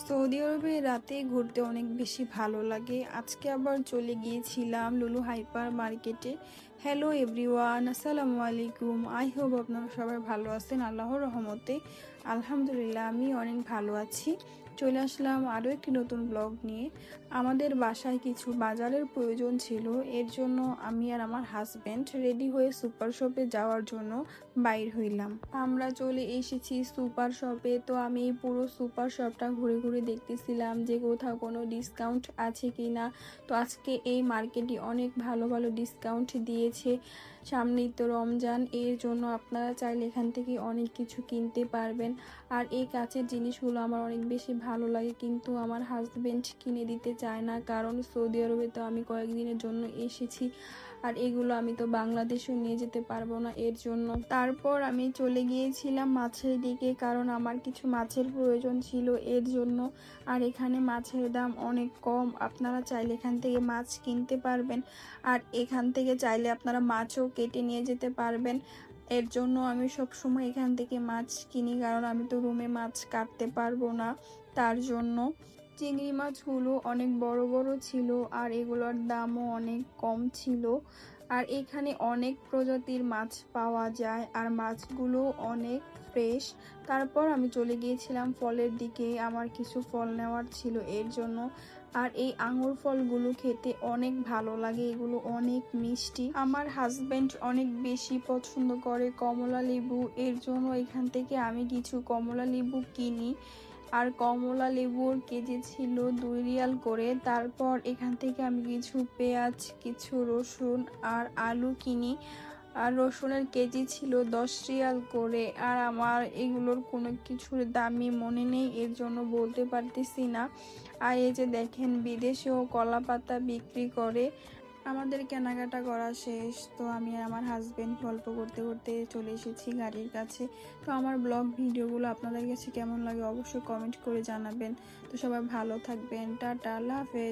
Saudi আরবে রাতে ঘুরতে অনেক বেশি ভালো লাগে। আজকে আবার চলে গিয়েছিলাম লুলু হাইপার মার্কেটে। হ্যালো এভরিওয়ান, আসসালামু আলাইকুম। আই হোপ আপনারা সবাই ভালো আছেন আল্লাহর রহমতে। আলহামদুলিল্লাহ আমি অনেক ভালো আছি। চলে আসলাম আরও একটি নতুন ব্লগ নিয়ে। আমাদের বাসায় কিছু বাজারের প্রয়োজন ছিল, এর জন্য আমি আর আমার হাজব্যান্ড রেডি হয়ে সুপার শপে যাওয়ার জন্য বাইর হইলাম। আমরা চলে এসেছি সুপার শপে। তো আমি এই পুরো সুপার শপটা ঘুরে ঘুরে দেখতেছিলাম যে কোথাও কোনো ডিসকাউন্ট আছে কি না। তো আজকে এই মার্কেটে অনেক ভালো ভালো ডিসকাউন্ট দিয়েছে। সামনেই তো রমজান, এর জন্য আপনারা চাইলে এখান থেকে অনেক কিছু কিনতে পারবেন। আর এই কাচের জিনিসগুলো আমার অনেক বেশি ভালো লাগে, কিন্তু আমার হাজবেন্ড কিনে দিতে চায় না, কারণ সৌদি আরবে তো আমি কয়েকদিনের জন্য এসেছি আর এগুলো আমি তো বাংলাদেশেও নিয়ে যেতে পারবো না, এর জন্য। তারপর আমি চলে গিয়েছিলাম মাছের দিকে, কারণ আমার কিছু মাছের প্রয়োজন ছিল এর জন্য। আর এখানে মাছের দাম অনেক কম, আপনারা চাইলে এখান থেকে মাছ কিনতে পারবেন। আর এখান থেকে চাইলে আপনারা মাছও কেটে নিয়ে যেতে পারবেন। এর জন্য আমি সব সময় এখান থেকে মাছ কিনি, কারণ আমি তো রুমে মাছ কাটতে পারবো না, তার জন্য। চিংড়ি মাছগুলো অনেক বড় বড় ছিল আর এগুলোর দামও অনেক কম ছিল। আর এখানে অনেক প্রজাতির মাছ পাওয়া যায় আর মাছগুলো অনেক ফ্রেশ। তারপর আমি চলে গিয়েছিলাম ফলের দিকে, আমার কিছু ফল নেওয়ার ছিল এর জন্য। আর এই আঙুর ফলগুলো খেতে অনেক ভালো লাগে, এগুলো অনেক মিষ্টি। আমার হাজবেন্ড অনেক বেশি পছন্দ করে কমলা লেবু, এর জন্য এখান থেকে আমি কিছু কমলা লেবু কিনি। আর কমলা লেবুর কেজি ছিল 2 রিয়াল করে। তারপর এখান থেকে আমি কিছু পেঁয়াজ, কিছু রসুন আর আলু কিনি। আর রসুনের কেজি ছিল 10 রিয়াল করে। আর আমার এগুলোর কোনো কিছুর দামই মনে নেই, এর জন্য বলতে পারতেছি না। আর এই যে দেখেন, বিদেশেও কলা পাতা বিক্রি করে। আমাদের কেনাকাটা করা শেষ, তো আমি আর আমার হাজবেন্ড গল্প করতে করতে চলে এসেছি গাড়ির কাছে। তো আমার ব্লগ ভিডিওগুলো আপনাদের কাছে কেমন লাগে অবশ্যই কমেন্ট করে জানাবেন। তো সবাই ভালো থাকবেন, টাটা, আল্লাহ হাফেজ।